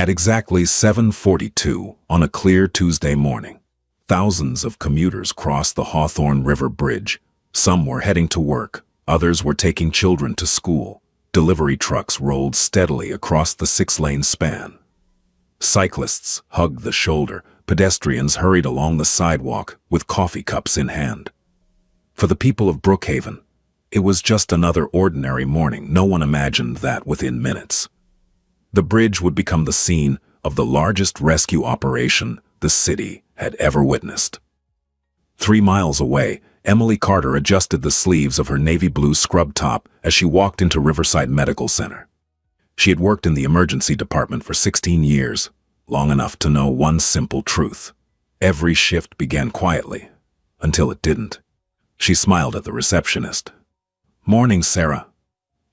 At exactly 7:42 on a clear Tuesday morning, thousands of commuters crossed the Hawthorne River Bridge. Some were heading to work, others were taking children to school. Delivery trucks rolled steadily across the 6-lane span. Cyclists hugged the shoulder, pedestrians hurried along the sidewalk with coffee cups in hand. For the people of Brookhaven, it was just another ordinary morning. No one imagined that within minutes the bridge would become the scene of the largest rescue operation the city had ever witnessed. 3 miles away, Emily Carter adjusted the sleeves of her navy blue scrub top as she walked into Riverside Medical Center. She had worked in the emergency department for 16 years, long enough to know one simple truth. Every shift began quietly, until it didn't. She smiled at the receptionist. "Morning, Sarah."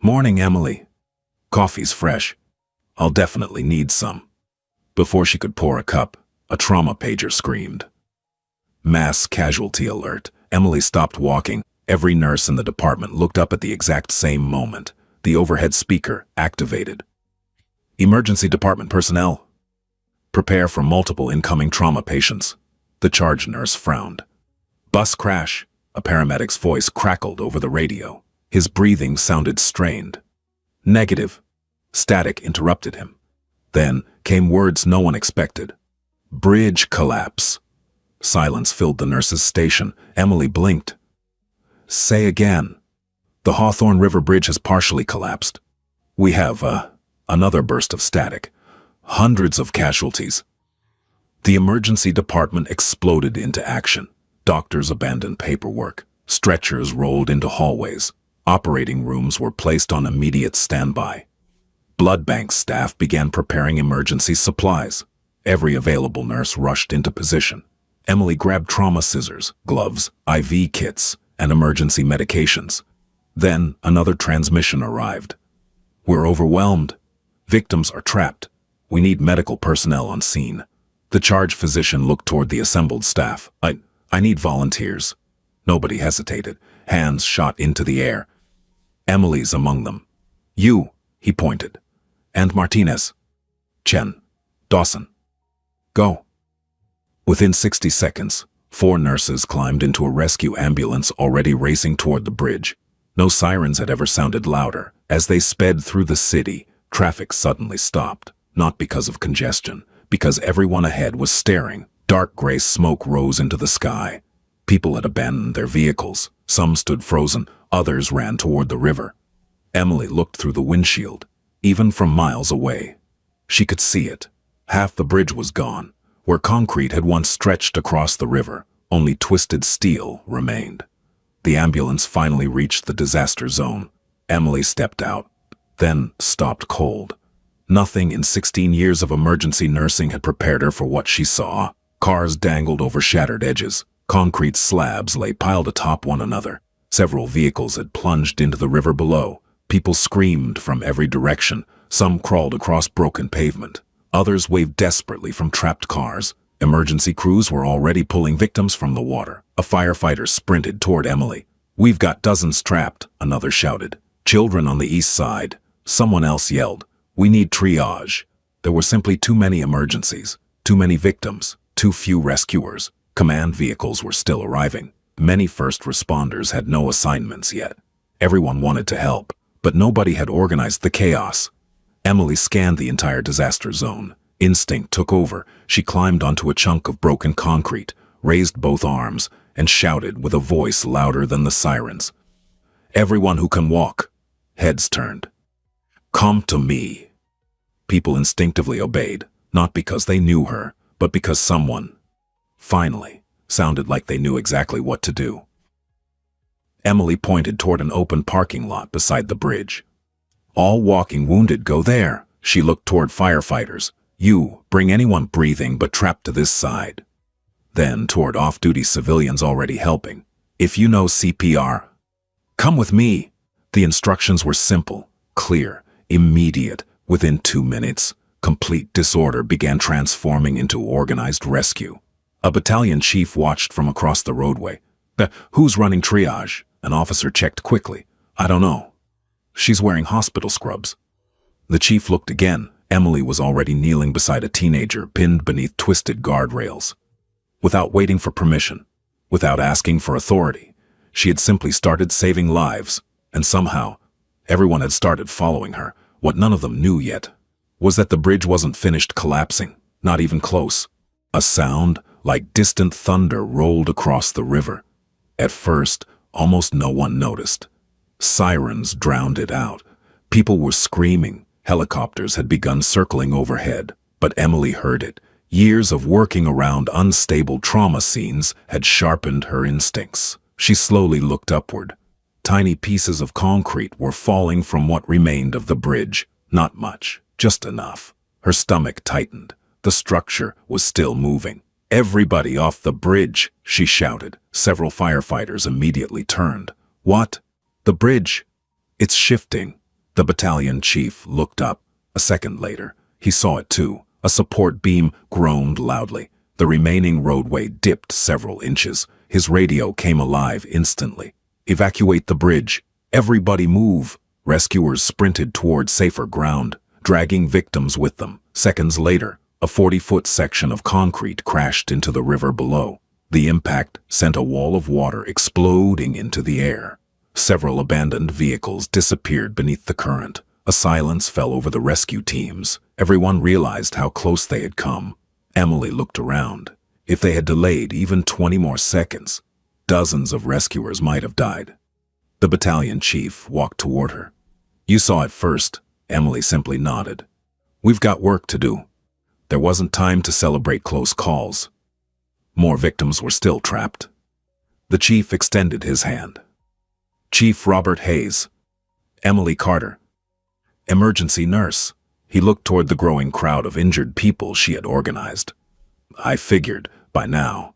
"Morning, Emily. Coffee's fresh. I'll definitely need some." Before she could pour a cup, a trauma pager screamed. Mass casualty alert. Emily stopped walking. Every nurse in the department looked up at the exact same moment. The overhead speaker activated. "Emergency department personnel, prepare for multiple incoming trauma patients." The charge nurse frowned. "Bus crash," a paramedic's voice crackled over the radio. His breathing sounded strained. "Negative." Static interrupted him. Then came words no one expected. "Bridge collapse." Silence filled the nurse's station. Emily blinked. "Say again." "The Hawthorne River Bridge has partially collapsed. We have, another burst of static. Hundreds of casualties." The emergency department exploded into action. Doctors abandoned paperwork. Stretchers rolled into hallways. Operating rooms were placed on immediate standby. Blood bank staff began preparing emergency supplies. Every available nurse rushed into position. Emily grabbed trauma scissors, gloves, IV kits, and emergency medications. Then another transmission arrived. "We're overwhelmed. Victims are trapped. We need medical personnel on scene." The charge physician looked toward the assembled staff. I need volunteers." Nobody hesitated. Hands shot into the air. Emily's among them. "You," he pointed. "And Martinez. Chen. Dawson. Go." Within 60 seconds, 4 nurses climbed into a rescue ambulance already racing toward the bridge. No sirens had ever sounded louder. As they sped through the city, traffic suddenly stopped, not because of congestion, because everyone ahead was staring. Dark gray smoke rose into the sky. People had abandoned their vehicles. Some stood frozen, others ran toward the river. Emily looked through the windshield. Even from miles away, she could see it. Half the bridge was gone. Where concrete had once stretched across the river, only twisted steel remained. The ambulance finally reached the disaster zone. Emily stepped out, then stopped cold. Nothing in 16 years of emergency nursing had prepared her for what she saw. Cars dangled over shattered edges. Concrete slabs lay piled atop one another. Several vehicles had plunged into the river below. People screamed from every direction. Some crawled across broken pavement. Others waved desperately from trapped cars. Emergency crews were already pulling victims from the water. A firefighter sprinted toward Emily. "We've got dozens trapped," another shouted. "Children on the east side." Someone else yelled, "We need triage." There were simply too many emergencies, too many victims, too few rescuers. Command vehicles were still arriving. Many first responders had no assignments yet. Everyone wanted to help, but nobody had organized the chaos. Emily scanned the entire disaster zone. Instinct took over. She climbed onto a chunk of broken concrete, raised both arms, and shouted with a voice louder than the sirens. "Everyone who can walk." Heads turned. "Come to me." People instinctively obeyed, not because they knew her, but because someone, finally, sounded like they knew exactly what to do. Emily pointed toward an open parking lot beside the bridge. "All walking wounded go there." She looked toward firefighters. "You, bring anyone breathing but trapped to this side." Then toward off-duty civilians already helping. "If you know CPR, come with me." The instructions were simple, clear, immediate. Within 2 minutes, complete disorder began transforming into organized rescue. A battalion chief watched from across the roadway. "Who's running triage?" An officer checked quickly. "I don't know. She's wearing hospital scrubs." The chief looked again. Emily was already kneeling beside a teenager pinned beneath twisted guardrails. Without waiting for permission, without asking for authority, she had simply started saving lives, and somehow, everyone had started following her. What none of them knew yet was that the bridge wasn't finished collapsing, not even close. A sound like distant thunder rolled across the river. At first, almost no one noticed. Sirens drowned it out. People were screaming. Helicopters had begun circling overhead, but Emily heard it. Years of working around unstable trauma scenes had sharpened her instincts. She slowly looked upward. Tiny pieces of concrete were falling from what remained of the bridge. Not much, just enough. Her stomach tightened. The structure was still moving. "Everybody off the bridge!" she shouted. Several firefighters immediately turned. "What? The bridge? It's shifting." The battalion chief looked up. A second later, he saw it too. A support beam groaned loudly. The remaining roadway dipped several inches. His radio came alive instantly. "Evacuate the bridge. Everybody move." Rescuers sprinted toward safer ground, dragging victims with them. Seconds later, a 40-foot section of concrete crashed into the river below. The impact sent a wall of water exploding into the air. Several abandoned vehicles disappeared beneath the current. A silence fell over the rescue teams. Everyone realized how close they had come. Emily looked around. If they had delayed even 20 more seconds, dozens of rescuers might have died. The battalion chief walked toward her. "You saw it first." Emily simply nodded. "We've got work to do." There wasn't time to celebrate close calls. More victims were still trapped. The chief extended his hand. "Chief Robert Hayes." "Emily Carter." "Emergency nurse." He looked toward the growing crowd of injured people she had organized. "I figured, by now."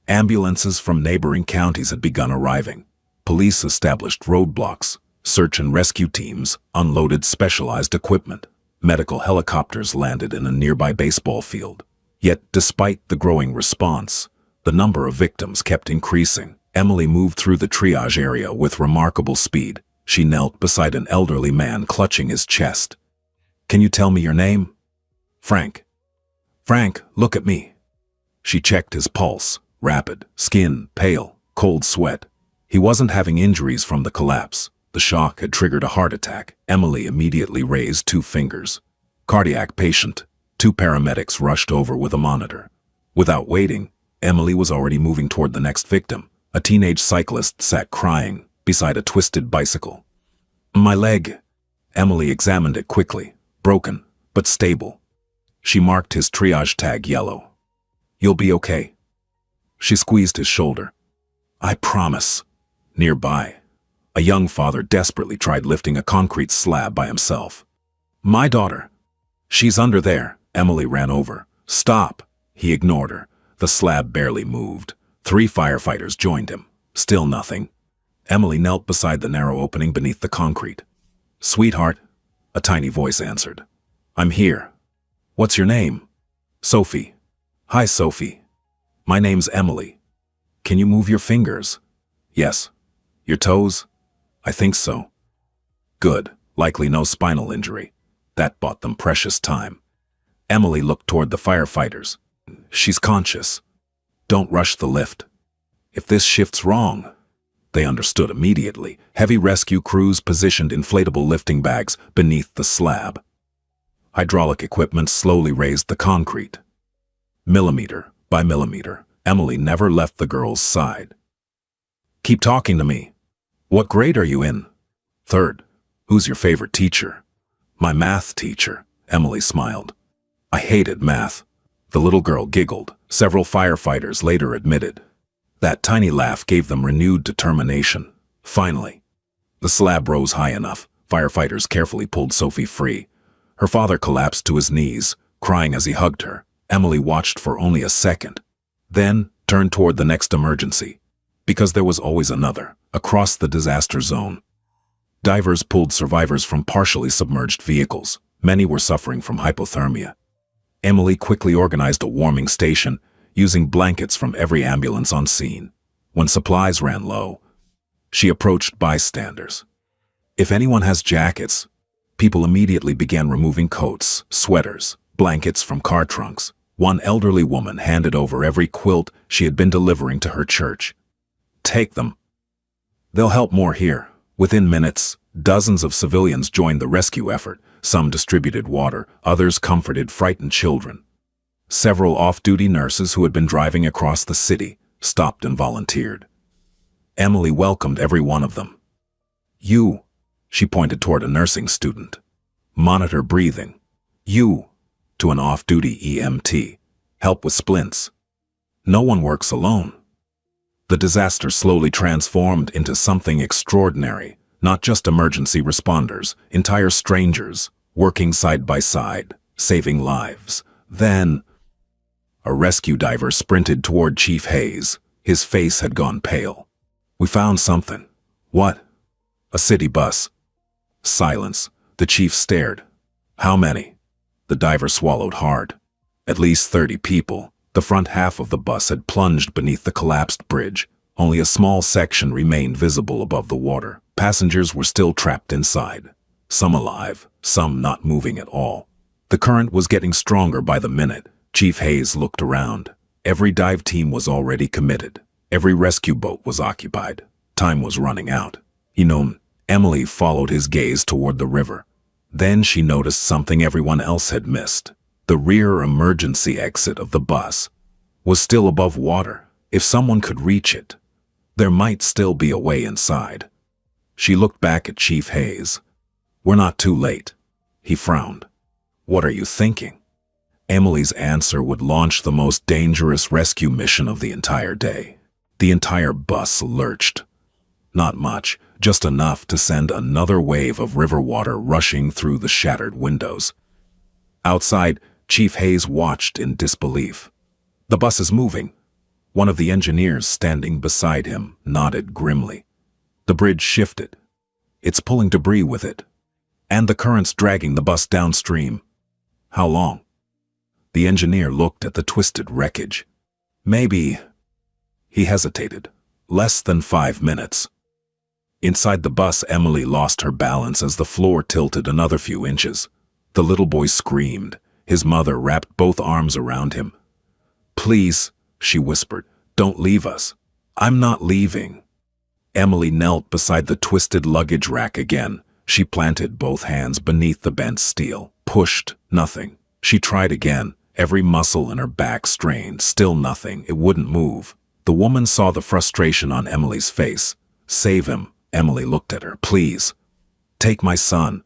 Ambulances from neighboring counties had begun arriving. Police established roadblocks. Search and rescue teams unloaded specialized equipment. Medical helicopters landed in a nearby baseball field. Yet, despite the growing response, the number of victims kept increasing. Emily moved through the triage area with remarkable speed. She knelt beside an elderly man clutching his chest. "Can you tell me your name?" "Frank." "Frank, look at me." She checked his pulse, rapid, skin pale, cold sweat. He wasn't having injuries from the collapse. The shock had triggered a heart attack. Emily immediately raised 2 fingers. "Cardiac patient." 2 paramedics rushed over with a monitor. Without waiting, Emily was already moving toward the next victim. A teenage cyclist sat crying beside a twisted bicycle. "My leg." Emily examined it quickly. Broken, but stable. She marked his triage tag yellow. "You'll be okay." She squeezed his shoulder. "I promise." Nearby, a young father desperately tried lifting a concrete slab by himself. "My daughter." "She's under there." Emily ran over. "Stop." He ignored her. The slab barely moved. 3 firefighters joined him. Still nothing. Emily knelt beside the narrow opening beneath the concrete. "Sweetheart," a tiny voice answered. "I'm here." "What's your name?" "Sophie." "Hi, Sophie. My name's Emily. Can you move your fingers?" "Yes." "Your toes?" "I think so." "Good. Likely no spinal injury." That bought them precious time. Emily looked toward the firefighters. "She's conscious. Don't rush the lift. If this shift's wrong." They understood immediately. Heavy rescue crews positioned inflatable lifting bags beneath the slab. Hydraulic equipment slowly raised the concrete. Millimeter by millimeter, Emily never left the girl's side. "Keep talking to me." "What grade are you in?" "3rd. "Who's your favorite teacher?" "My math teacher." Emily smiled. "I hated math." The little girl giggled. Several firefighters later admitted. That tiny laugh gave them renewed determination. Finally, the slab rose high enough. Firefighters carefully pulled Sophie free. Her father collapsed to his knees, crying as he hugged her. Emily watched for only a second, then turned toward the next emergency. Because there was always another. Across the disaster zone, divers pulled survivors from partially submerged vehicles. Many were suffering from hypothermia. Emily quickly organized a warming station, using blankets from every ambulance on scene. When supplies ran low, she approached bystanders. "If anyone has jackets, People immediately began removing coats, sweaters, blankets from car trunks. One elderly woman handed over every quilt she had been delivering to her church. "Take them. They'll help more here." Within minutes, dozens of civilians joined the rescue effort. Some distributed water, others comforted frightened children. Several off-duty nurses who had been driving across the city stopped and volunteered. Emily welcomed every one of them. "You," she pointed toward a nursing student, "monitor breathing. You," to an off-duty EMT, "help with splints. No one works alone." The disaster slowly transformed into something extraordinary, not just emergency responders, entire strangers, working side by side, saving lives. Then, a rescue diver sprinted toward Chief Hayes. His face had gone pale. "We found something." "What?" "A city bus." Silence. The chief stared. "How many?" The diver swallowed hard. "At least 30 people. The front half of the bus had plunged beneath the collapsed bridge. Only a small section remained visible above the water. Passengers were still trapped inside. Some alive, some not moving at all. The current was getting stronger by the minute. Chief Hayes looked around. Every dive team was already committed. Every rescue boat was occupied. Time was running out. Emily followed his gaze toward the river. Then she noticed something everyone else had missed. The rear emergency exit of the bus was still above water. If someone could reach it, there might still be a way inside. She looked back at Chief Hayes. "We're not too late." He frowned. "What are you thinking?" Emily's answer would launch the most dangerous rescue mission of the entire day. The entire bus lurched. Not much, just enough to send another wave of river water rushing through the shattered windows. Outside, Chief Hayes watched in disbelief. "The bus is moving." One of the engineers standing beside him nodded grimly. "The bridge shifted. It's pulling debris with it. And the current's dragging the bus downstream." "How long?" The engineer looked at the twisted wreckage. "Maybe," he hesitated, "less than 5 minutes." Inside the bus, Emily lost her balance as the floor tilted another few inches. The little boy screamed. His mother wrapped both arms around him. "Please," she whispered, "don't leave us." "I'm not leaving." Emily knelt beside the twisted luggage rack again. She planted both hands beneath the bent steel. Pushed. Nothing. She tried again. Every muscle in her back strained. Still nothing. It wouldn't move. The woman saw the frustration on Emily's face. "Save him." Emily looked at her. "Please. Take my son."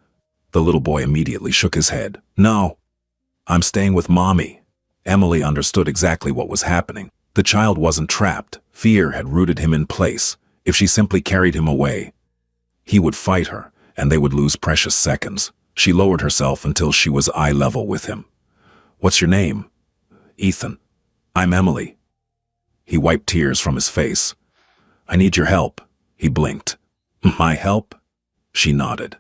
The little boy immediately shook his head. "No. I'm staying with Mommy." Emily understood exactly what was happening. The child wasn't trapped. Fear had rooted him in place. If she simply carried him away, he would fight her, and they would lose precious seconds. She lowered herself until she was eye level with him. "What's your name?" "Ethan." "I'm Emily." He wiped tears from his face. "I need your help." He blinked. "My help?" She nodded.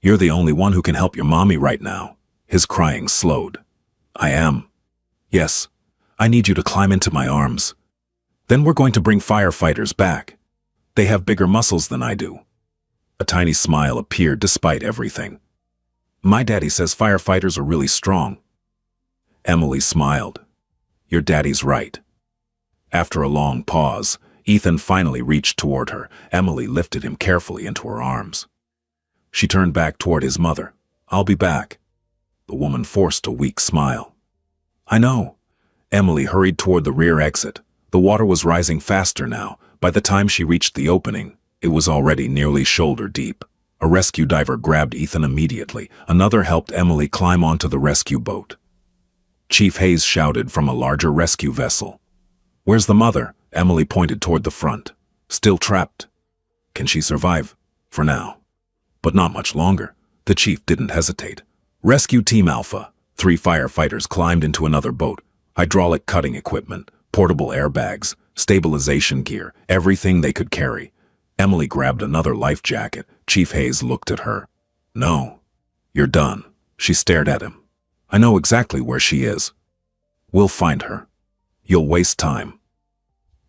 "You're the only one who can help your mommy right now." His crying slowed. "I am." "Yes. I need you to climb into my arms. Then we're going to bring firefighters back. They have bigger muscles than I do." A tiny smile appeared despite everything. "My daddy says firefighters are really strong." Emily smiled. "Your daddy's right." After a long pause, Ethan finally reached toward her. Emily lifted him carefully into her arms. She turned back toward his mother. "I'll be back." The woman forced a weak smile. "I know." Emily hurried toward the rear exit. The water was rising faster now. By the time she reached the opening, it was already nearly shoulder deep. A rescue diver grabbed Ethan immediately. Another helped Emily climb onto the rescue boat. Chief Hayes shouted from a larger rescue vessel. "Where's the mother?" Emily pointed toward the front. "Still trapped." "Can she survive?" "For now. But not much longer." The chief didn't hesitate. "Rescue Team Alpha." 3 firefighters climbed into another boat. Hydraulic cutting equipment, portable airbags, stabilization gear, everything they could carry. Emily grabbed another life jacket. Chief Hayes looked at her. "No. You're done." She stared at him. "I know exactly where she is. We'll find her." "You'll waste time."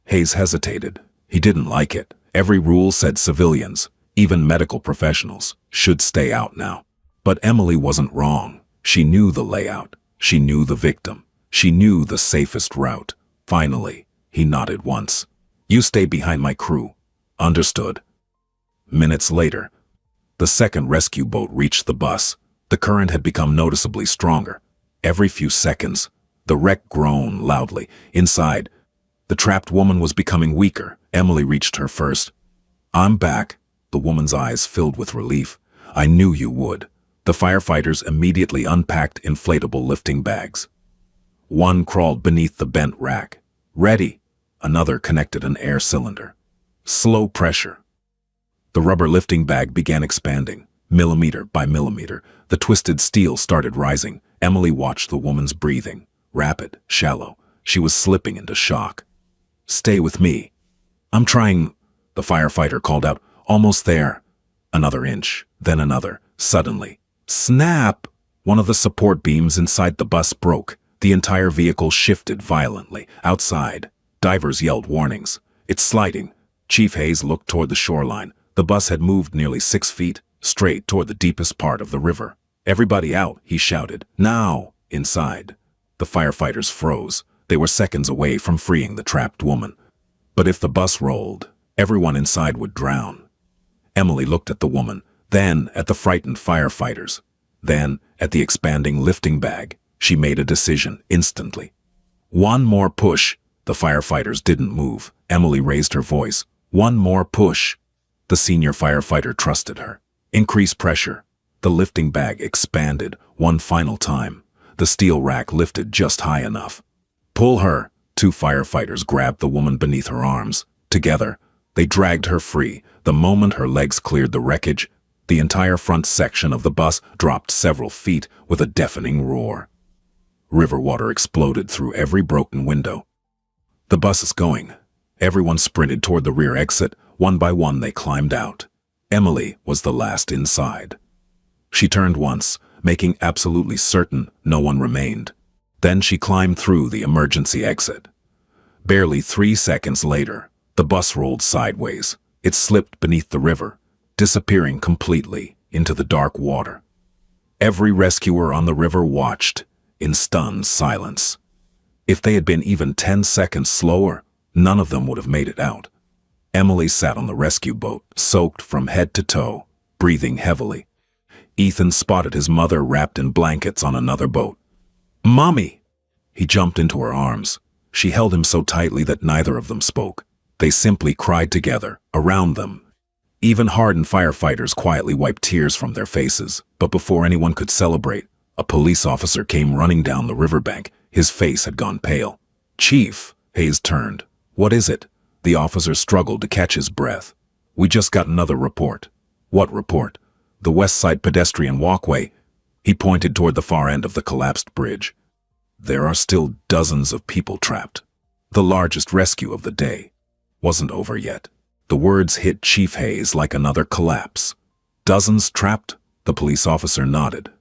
Hayes hesitated. He didn't like it. Every rule said civilians, even medical professionals, should stay out now. But Emily wasn't wrong. She knew the layout. She knew the victim. She knew the safest route. Finally, he nodded once. "You stay behind my crew." "Understood." Minutes later, the second rescue boat reached the bus. The current had become noticeably stronger. Every few seconds, the wreck groaned loudly. Inside, the trapped woman was becoming weaker. Emily reached her first. "I'm back." The woman's eyes filled with relief. "I knew you would." The firefighters immediately unpacked inflatable lifting bags. One crawled beneath the bent rack. "Ready." Another connected an air cylinder. Slow pressure. The rubber lifting bag began expanding. Millimeter by millimeter, the twisted steel started rising. Emily watched the woman's breathing. Rapid, shallow. She was slipping into shock. "Stay with me." "I'm trying," the firefighter called out. "Almost there." Another inch, then another. Suddenly, snap! One of the support beams inside the bus broke. The entire vehicle shifted violently. Outside, divers yelled warnings. "It's sliding." Chief Hayes looked toward the shoreline. The bus had moved nearly 6 feet, straight toward the deepest part of the river. "Everybody out," he shouted. "Now!" Inside, the firefighters froze. They were seconds away from freeing the trapped woman. But if the bus rolled, everyone inside would drown. Emily looked at the woman, then at the frightened firefighters, then at the expanding lifting bag. She made a decision instantly. "One more push." The firefighters didn't move. Emily raised her voice. "One more push." The senior firefighter trusted her. "Increase pressure." The lifting bag expanded one final time. The steel rack lifted just high enough. "Pull her." 2 firefighters grabbed the woman beneath her arms. Together, they dragged her free. The moment her legs cleared the wreckage, the entire front section of the bus dropped several feet with a deafening roar. River water exploded through every broken window. "The bus is going." Everyone sprinted toward the rear exit. One by one, they climbed out. Emily was the last inside. She turned once, making absolutely certain no one remained. Then she climbed through the emergency exit. Barely 3 seconds later, the bus rolled sideways. It slipped beneath the river, disappearing completely into the dark water. Every rescuer on the river watched in stunned silence. If they had been even 10 seconds slower, none of them would have made it out. Emily sat on the rescue boat, soaked from head to toe, breathing heavily. Ethan spotted his mother wrapped in blankets on another boat. "Mommy!" He jumped into her arms. She held him so tightly that neither of them spoke. They simply cried together, around them. Even hardened firefighters quietly wiped tears from their faces. But before anyone could celebrate, a police officer came running down the riverbank. His face had gone pale. "Chief," Hayes turned. "What is it?" The officer struggled to catch his breath. "We just got another report." "What report?" "The west side pedestrian walkway." He pointed toward the far end of the collapsed bridge. "There are still dozens of people trapped." The largest rescue of the day wasn't over yet. The words hit Chief Hayes like another collapse. "Dozens trapped?" The police officer nodded.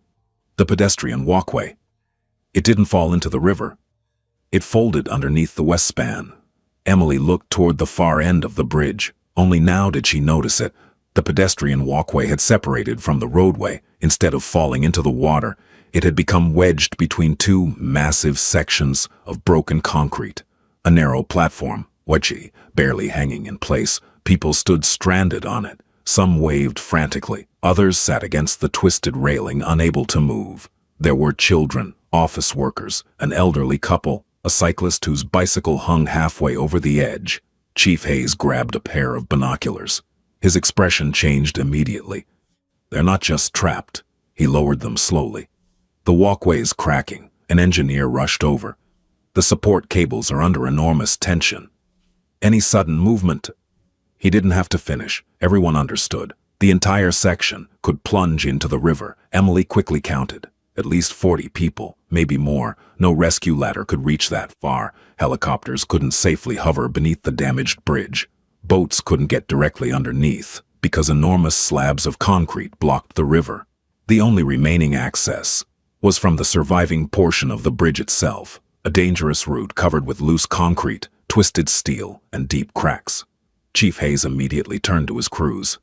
"The pedestrian walkway." It didn't fall into the river. It folded underneath the west span. Emily looked toward the far end of the bridge. Only now did she notice it. The pedestrian walkway had separated from the roadway. Instead of falling into the water, it had become wedged between 2 massive sections of broken concrete. A narrow platform, wedgy, barely hanging in place. People stood stranded on it. Some waved frantically. Others sat against the twisted railing, unable to move. There were children, office workers, an elderly couple, a cyclist whose bicycle hung halfway over the edge. Chief Hayes grabbed a pair of binoculars. His expression changed immediately. "They're not just trapped." He lowered them slowly. "The walkway is cracking." An engineer rushed over. "The support cables are under enormous tension. Any sudden movement..." He didn't have to finish. Everyone understood. The entire section could plunge into the river. Emily quickly counted. At least 40 people, maybe more. No rescue ladder could reach that far. Helicopters couldn't safely hover beneath the damaged bridge. Boats couldn't get directly underneath because enormous slabs of concrete blocked the river. The only remaining access was from the surviving portion of the bridge itself, a dangerous route covered with loose concrete, twisted steel, and deep cracks. Chief Hayes immediately turned to his crews.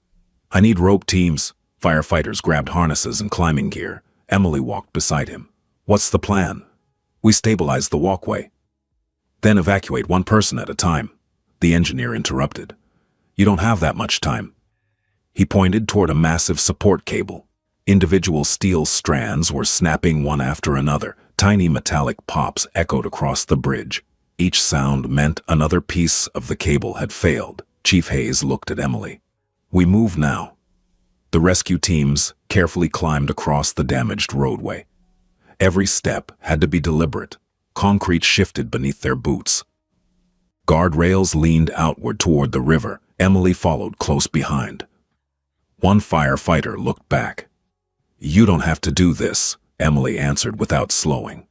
"I need rope teams." Firefighters grabbed harnesses and climbing gear. Emily walked beside him. "What's the plan?" "We stabilize the walkway. Then evacuate one person at a time." The engineer interrupted. "You don't have that much time." He pointed toward a massive support cable. Individual steel strands were snapping one after another. Tiny metallic pops echoed across the bridge. Each sound meant another piece of the cable had failed. Chief Hayes looked at Emily. "We move now." The rescue teams carefully climbed across the damaged roadway. Every step had to be deliberate. Concrete shifted beneath their boots. Guardrails leaned outward toward the river. Emily followed close behind. One firefighter looked back. "You don't have to do this," Emily answered without slowing.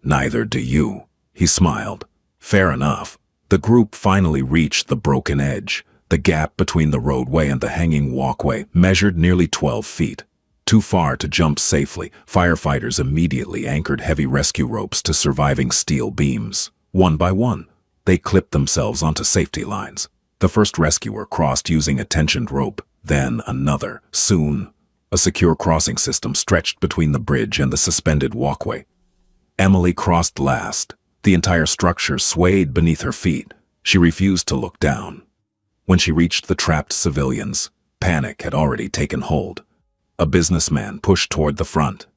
"Neither do you," he smiled. "Fair enough." The group finally reached the broken edge. The gap between the roadway and the hanging walkway measured nearly 12 feet. Too far to jump safely, firefighters immediately anchored heavy rescue ropes to surviving steel beams. One by one, they clipped themselves onto safety lines. The first rescuer crossed using a tensioned rope, then another. Soon, a secure crossing system stretched between the bridge and the suspended walkway. Emily crossed last. The entire structure swayed beneath her feet. She refused to look down. When she reached the trapped civilians, panic had already taken hold. A businessman pushed toward the front.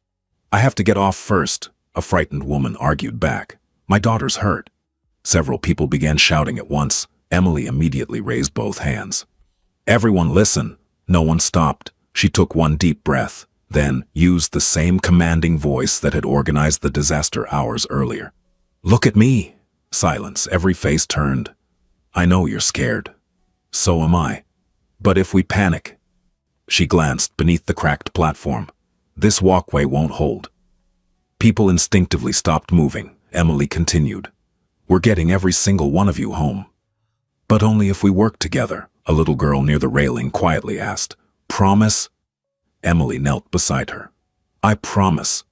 "I have to get off first," a frightened woman argued back. "My daughter's hurt." Several people began shouting at once. Emily immediately raised both hands. "Everyone listen." No one stopped. She took one deep breath, then used the same commanding voice that had organized the disaster hours earlier. "Look at me." Silence. Every face turned. "I know you're scared. So am I. But if we panic..." She glanced beneath the cracked platform. "This walkway won't hold." People instinctively stopped moving. Emily continued. "We're getting every single one of you home. But only if we work together," a little girl near the railing quietly asked. "Promise?" Emily knelt beside her. "I promise."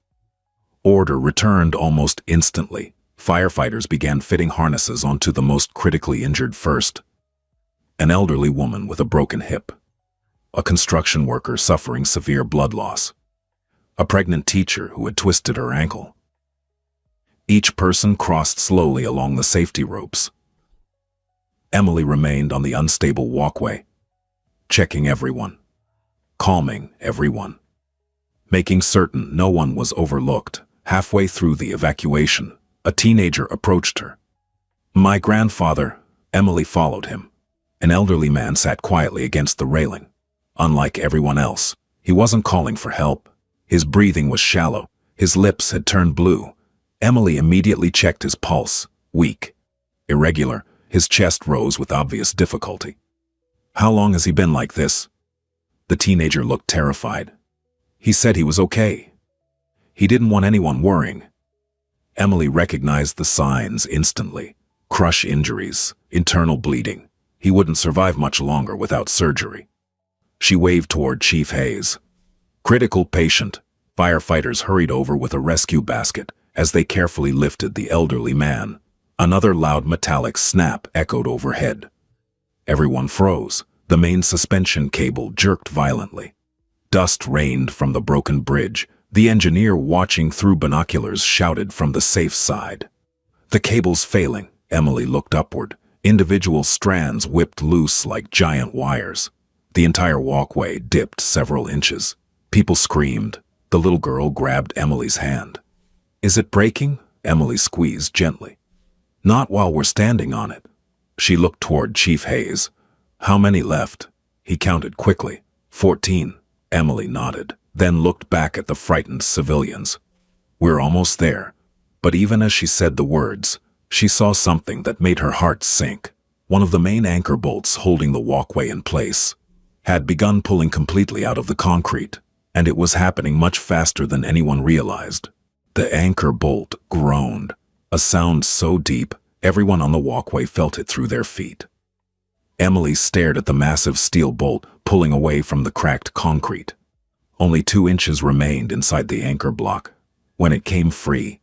Order returned almost instantly. Firefighters began fitting harnesses onto the most critically injured first. An elderly woman with a broken hip. A construction worker suffering severe blood loss. A pregnant teacher who had twisted her ankle. Each person crossed slowly along the safety ropes. Emily remained on the unstable walkway, checking everyone, calming everyone, making certain no one was overlooked. Halfway through the evacuation, a teenager approached her. "My grandfather." Emily followed him. An elderly man sat quietly against the railing. Unlike everyone else, he wasn't calling for help. His breathing was shallow. His lips had turned blue. Emily immediately checked his pulse. Weak. Irregular. His chest rose with obvious difficulty. "How long has he been like this?" The teenager looked terrified. "He said he was okay. He didn't want anyone worrying." Emily recognized the signs instantly. Crush injuries, internal bleeding. He wouldn't survive much longer without surgery. She waved toward Chief Hayes. "Critical patient." Firefighters hurried over with a rescue basket as they carefully lifted the elderly man. Another loud metallic snap echoed overhead. Everyone froze. The main suspension cable jerked violently. Dust rained from the broken bridge. The engineer watching through binoculars shouted from the safe side. "The cable's failing." Emily looked upward. Individual strands whipped loose like giant wires. The entire walkway dipped several inches. People screamed. The little girl grabbed Emily's hand. "Is it breaking?" Emily squeezed gently. "Not while we're standing on it." She looked toward Chief Hayes. "How many left?" He counted quickly. 14. Emily nodded, then looked back at the frightened civilians. "We're almost there." But even as she said the words, she saw something that made her heart sink. One of the main anchor bolts holding the walkway in place had begun pulling completely out of the concrete, and it was happening much faster than anyone realized. The anchor bolt groaned, a sound so deep, everyone on the walkway felt it through their feet. Emily stared at the massive steel bolt pulling away from the cracked concrete. Only 2 inches remained inside the anchor block. When it came free,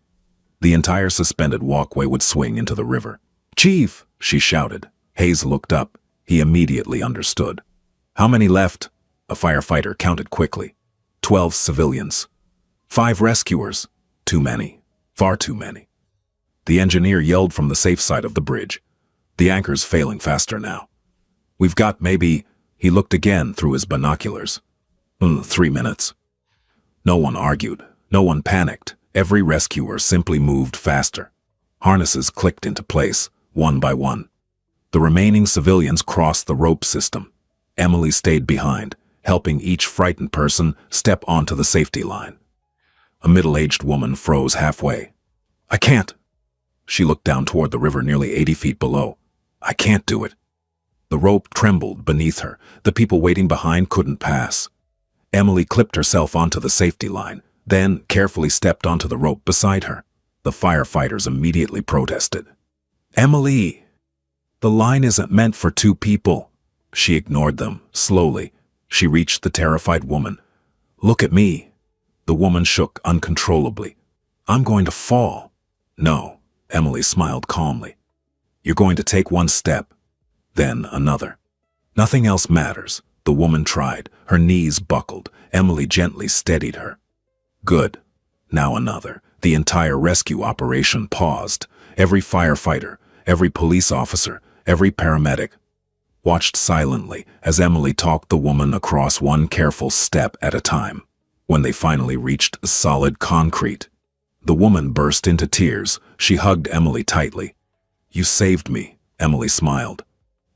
the entire suspended walkway would swing into the river. "Chief!" she shouted. Hayes looked up. He immediately understood. "How many left?" A firefighter counted quickly. 12 civilians. 5 rescuers. Too many. Far too many. The engineer yelled from the safe side of the bridge. The anchor's failing faster now. We've got maybe... He looked again through his binoculars. 3 minutes. No one argued. No one panicked. Every rescuer simply moved faster. Harnesses clicked into place, one by one. The remaining civilians crossed the rope system. Emily stayed behind, helping each frightened person step onto the safety line. A middle-aged woman froze halfway. I can't. She looked down toward the river nearly 80 feet below. I can't do it. The rope trembled beneath her. The people waiting behind couldn't pass. Emily clipped herself onto the safety line, then carefully stepped onto the rope beside her. The firefighters immediately protested. Emily! The line isn't meant for 2 people. She ignored them. Slowly, she reached the terrified woman. Look at me. The woman shook uncontrollably. I'm going to fall. No, Emily smiled calmly. You're going to take 1 step, then another. Nothing else matters. The woman tried. Her knees buckled. Emily gently steadied her. Good. Now another. The entire rescue operation paused. Every firefighter, every police officer, every paramedic watched silently as Emily talked the woman across 1 careful step at a time. When they finally reached solid concrete, the woman burst into tears. She hugged Emily tightly. You saved me, Emily smiled.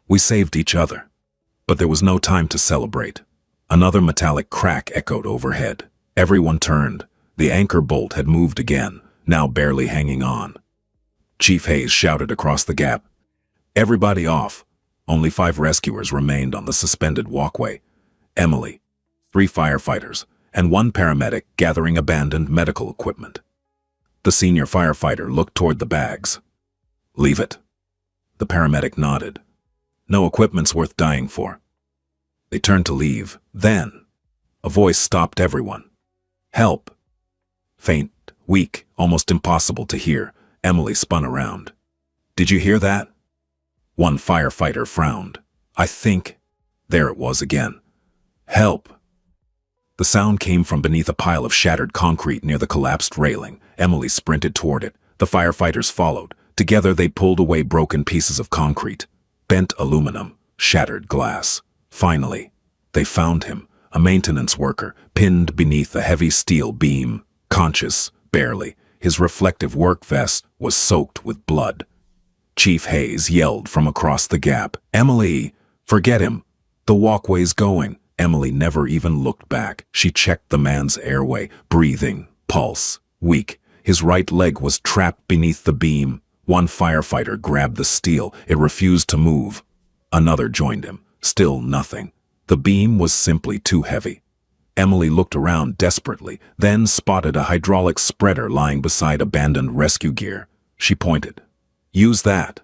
We saved each other. But there was no time to celebrate. Another metallic crack echoed overhead. Everyone turned. The anchor bolt had moved again, now barely hanging on. Chief Hayes shouted across the gap. Everybody off. Only 5 rescuers remained on the suspended walkway. Emily, 3 firefighters, and 1 paramedic gathering abandoned medical equipment. The senior firefighter looked toward the bags. Leave it. The paramedic nodded. No equipment's worth dying for. They turned to leave. Then, a voice stopped everyone. Help. Faint, weak, almost impossible to hear. Emily spun around. Did you hear that? One firefighter frowned. I think... There it was again. Help. The sound came from beneath a pile of shattered concrete near the collapsed railing. Emily sprinted toward it. The firefighters followed. Together they pulled away broken pieces of concrete. Bent aluminum, shattered glass. Finally, they found him, a maintenance worker, pinned beneath a heavy steel beam, conscious, barely. His reflective work vest was soaked with blood. Chief Hayes yelled from across the gap. Emily, forget him. The walkway's going. Emily never even looked back. She checked the man's airway, breathing, pulse, weak. His right leg was trapped beneath the beam. One firefighter grabbed the steel. It refused to move. Another joined him. Still nothing. The beam was simply too heavy. Emily looked around desperately, then spotted a hydraulic spreader lying beside abandoned rescue gear. She pointed. Use that.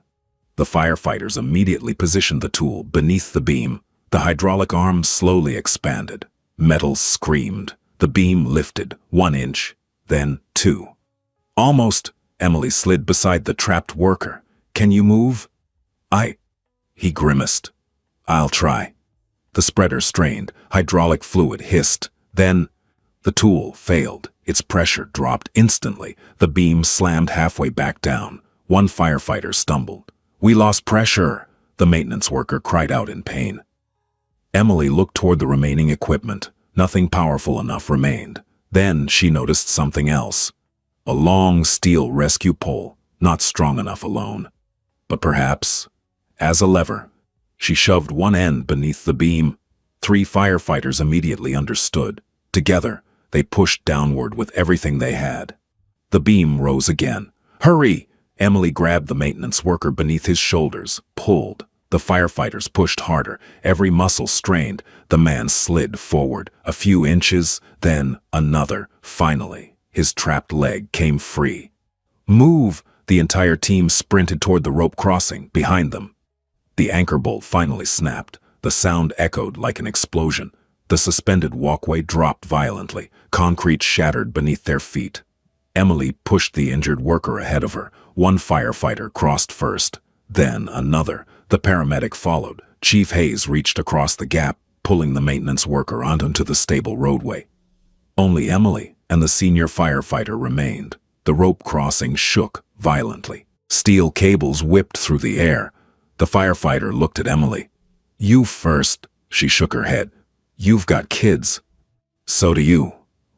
The firefighters immediately positioned the tool beneath the beam. The hydraulic arm slowly expanded. Metal screamed. The beam lifted 1 inch, then 2. Almost. Emily slid beside the trapped worker. Can you move? He grimaced. I'll try. The spreader strained. Hydraulic fluid hissed. Then, the tool failed. Its pressure dropped instantly. The beam slammed halfway back down. One firefighter stumbled. We lost pressure, the maintenance worker cried out in pain. Emily looked toward the remaining equipment. Nothing powerful enough remained. Then she noticed something else. A long steel rescue pole, not strong enough alone. But perhaps, as a lever, she shoved one end beneath the beam. 3 firefighters immediately understood. Together, they pushed downward with everything they had. The beam rose again. Hurry! Emily grabbed the maintenance worker beneath his shoulders, pulled. The firefighters pushed harder, every muscle strained. The man slid forward, a few inches, then another. Finally, his trapped leg came free. Move! The entire team sprinted toward the rope crossing, behind them. The anchor bolt finally snapped. The sound echoed like an explosion. The suspended walkway dropped violently. Concrete shattered beneath their feet. Emily pushed the injured worker ahead of her. One firefighter crossed first, then another. The paramedic followed. Chief Hayes reached across the gap, pulling the maintenance worker onto the stable roadway. Only Emily and the senior firefighter remained. The rope crossing shook violently. Steel cables whipped through the air. The firefighter looked at Emily. "You first," she shook her head. "You've got kids." "So do you.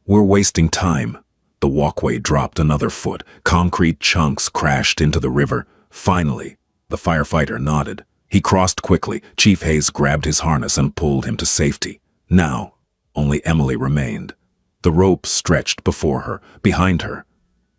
We're wasting time." The walkway dropped another foot. Concrete chunks crashed into the river. Finally, the firefighter nodded. He crossed quickly. Chief Hayes grabbed his harness and pulled him to safety. Now, only Emily remained. The rope stretched before her, behind her.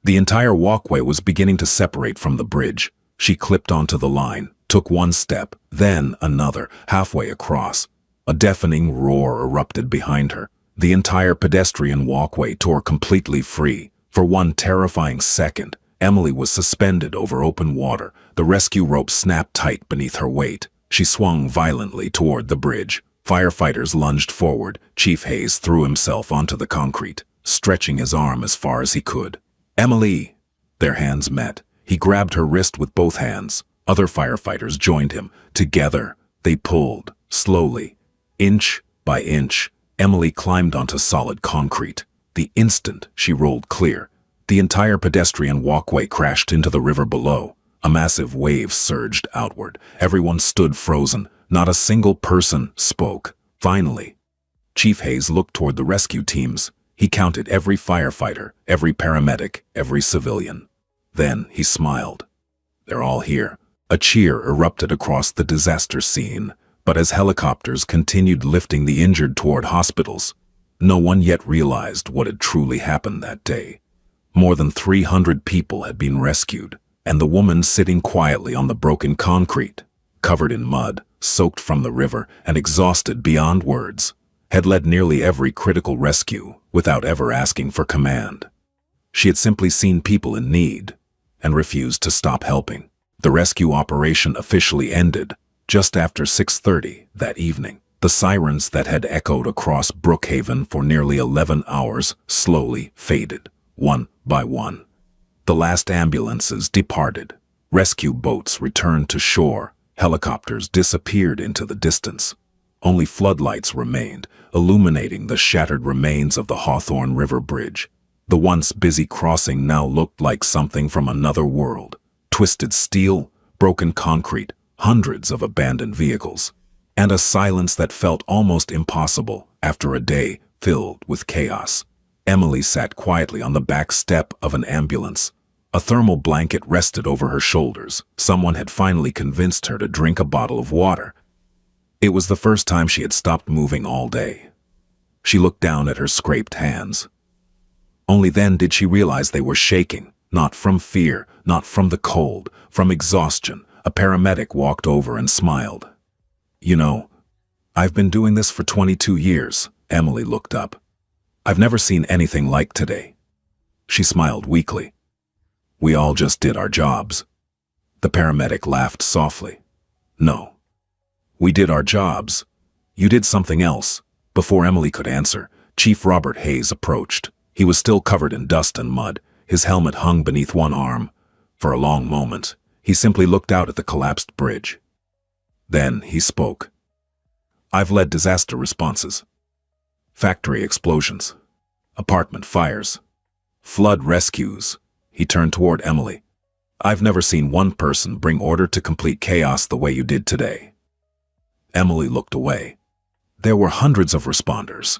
The entire walkway was beginning to separate from the bridge. She clipped onto the line, took one step, then another, halfway across. A deafening roar erupted behind her. The entire pedestrian walkway tore completely free. For one terrifying second, Emily was suspended over open water. The rescue rope snapped tight beneath her weight. She swung violently toward the bridge. Firefighters lunged forward. Chief Hayes threw himself onto the concrete, stretching his arm as far as he could. "Emily!" Their hands met. He grabbed her wrist with both hands. Other firefighters joined him. Together, they pulled, slowly. Inch by inch, Emily climbed onto solid concrete. The instant she rolled clear, the entire pedestrian walkway crashed into the river below. A massive wave surged outward. Everyone stood frozen. Not a single person spoke. Finally, Chief Hayes looked toward the rescue teams. He counted every firefighter, every paramedic, every civilian. Then he smiled. "They're all here." A cheer erupted across the disaster scene. But as helicopters continued lifting the injured toward hospitals, no one yet realized what had truly happened that day. More than 300 people had been rescued, and the woman sitting quietly on the broken concrete, covered in mud, soaked from the river, and exhausted beyond words, had led nearly every critical rescue without ever asking for command. She had simply seen people in need and refused to stop helping. The rescue operation officially ended just after 6:30 that evening. The sirens that had echoed across Brookhaven for nearly 11 hours slowly faded, one by one. The last ambulances departed. Rescue boats returned to shore. Helicopters disappeared into the distance. Only floodlights remained, illuminating the shattered remains of the Hawthorne River Bridge. The once busy crossing now looked like something from another world. Twisted steel, broken concrete, hundreds of abandoned vehicles, and a silence that felt almost impossible after a day filled with chaos. Emily sat quietly on the back step of an ambulance. A thermal blanket rested over her shoulders. Someone had finally convinced her to drink a bottle of water. It was the first time she had stopped moving all day. She looked down at her scraped hands. Only then did she realize they were shaking, not from fear, not from the cold, from exhaustion. A paramedic walked over and smiled. "You know, I've been doing this for 22 years. Emily looked up. "I've never seen anything like today." She smiled weakly. "We all just did our jobs." The paramedic laughed softly. "No. We did our jobs. You did something else." Before Emily could answer, Chief Robert Hayes approached. He was still covered in dust and mud. His helmet hung beneath one arm. For a long moment, he simply looked out at the collapsed bridge. Then he spoke. "I've led disaster responses. Factory explosions. Apartment fires. Flood rescues." He turned toward Emily. "I've never seen one person bring order to complete chaos the way you did today." Emily looked away. "There were hundreds of responders."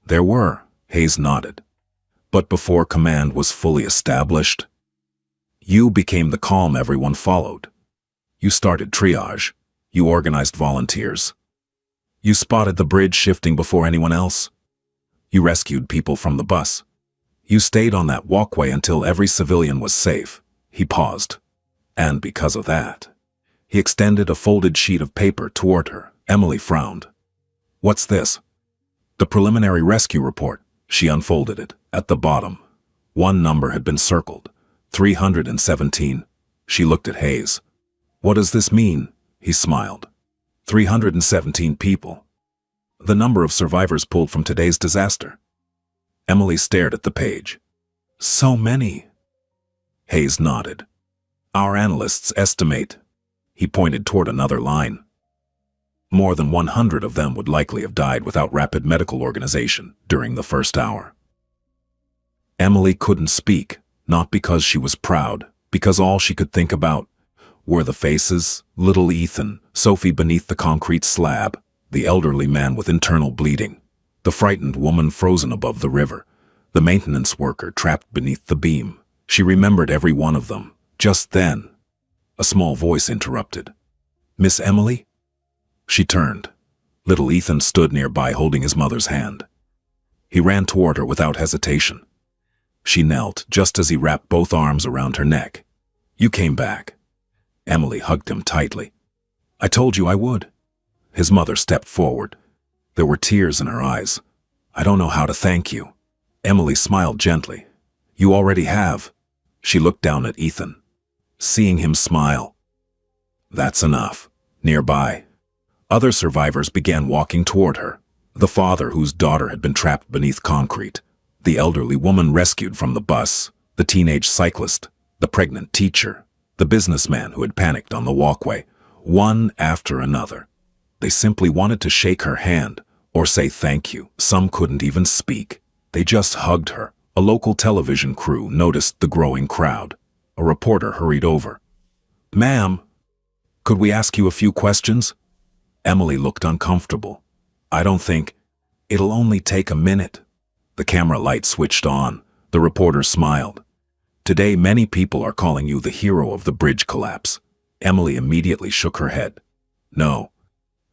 "There were," Hayes nodded. "But before command was fully established, you became the calm everyone followed. You started triage. You organized volunteers. You spotted the bridge shifting before anyone else. You rescued people from the bus. You stayed on that walkway until every civilian was safe." He paused. "And because of that," he extended a folded sheet of paper toward her. Emily frowned. "What's this?" "The preliminary rescue report." She unfolded it. At the bottom, one number had been circled. 317. She looked at Hayes. "What does this mean?" He smiled. 317 people. The number of survivors pulled from today's disaster." Emily stared at the page. "So many." Hayes nodded. "Our analysts estimate." He pointed toward another line. More than 100 of them would likely have died without rapid medical organization during the first hour. Emily couldn't speak, not because she was proud, because all she could think about were the faces, little Ethan, Sophie beneath the concrete slab, the elderly man with internal bleeding, the frightened woman frozen above the river, the maintenance worker trapped beneath the beam. She remembered every one of them. Just then, a small voice interrupted. "Miss Emily?" She turned. Little Ethan stood nearby holding his mother's hand. He ran toward her without hesitation. She knelt just as he wrapped both arms around her neck. "You came back." Emily hugged him tightly. "I told you I would." His mother stepped forward. There were tears in her eyes. "I don't know how to thank you." Emily smiled gently. "You already have." She looked down at Ethan. Seeing him smile. "That's enough." Nearby, other survivors began walking toward her. The father whose daughter had been trapped beneath concrete, the elderly woman rescued from the bus, the teenage cyclist, the pregnant teacher, the businessman who had panicked on the walkway, one after another. They simply wanted to shake her hand or say thank you. Some couldn't even speak. They just hugged her. A local television crew noticed the growing crowd. A reporter hurried over. "Ma'am, could we ask you a few questions?" Emily looked uncomfortable. "I don't think. It'll only take a minute." The camera light switched on. The reporter smiled. "Today many people are calling you the hero of the bridge collapse." Emily immediately shook her head. "No,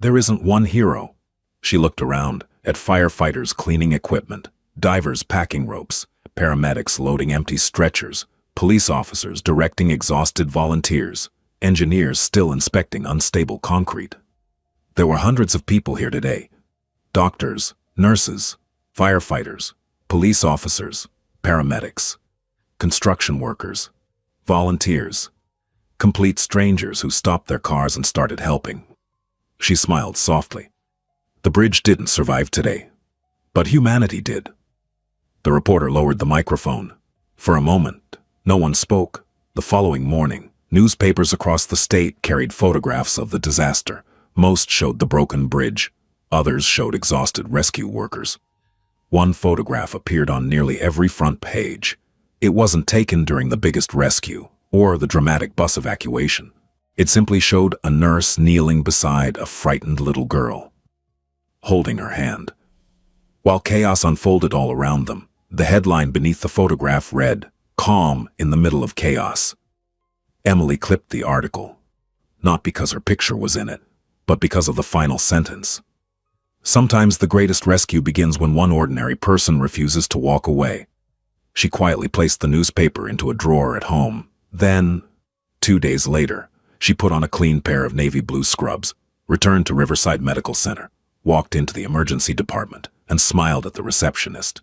there isn't one hero." She looked around at firefighters cleaning equipment, divers packing ropes, paramedics loading empty stretchers, police officers directing exhausted volunteers, engineers still inspecting unstable concrete. There were hundreds of people here today. Doctors, nurses, firefighters, police officers, paramedics, construction workers, volunteers, complete strangers who stopped their cars and started helping. She smiled softly. The bridge didn't survive today, but humanity did. The reporter lowered the microphone. For a moment, no one spoke. The following morning, newspapers across the state carried photographs of the disaster. Most showed the broken bridge. Others showed exhausted rescue workers. One photograph appeared on nearly every front page. It wasn't taken during the biggest rescue or the dramatic bus evacuation. It simply showed a nurse kneeling beside a frightened little girl, holding her hand. While chaos unfolded all around them, the headline beneath the photograph read, "Calm in the middle of chaos." Emily clipped the article, not because her picture was in it, but because of the final sentence. Sometimes the greatest rescue begins when one ordinary person refuses to walk away. She quietly placed the newspaper into a drawer at home. Then, 2 days later, she put on a clean pair of navy blue scrubs, returned to Riverside Medical Center, walked into the emergency department, and smiled at the receptionist.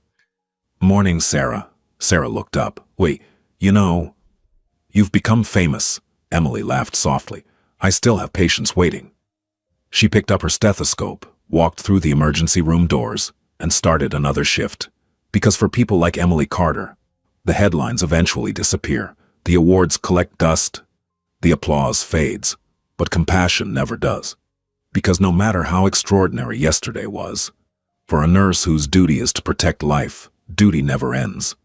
"Morning, Sarah." Sarah looked up. "Wait, you've become famous." Emily laughed softly. "I still have patients waiting." She picked up her stethoscope, walked through the emergency room doors, and started another shift. Because for people like Emily Carter, the headlines eventually disappear, the awards collect dust, the applause fades, but compassion never does. Because no matter how extraordinary yesterday was, for a nurse whose duty is to protect life, duty never ends.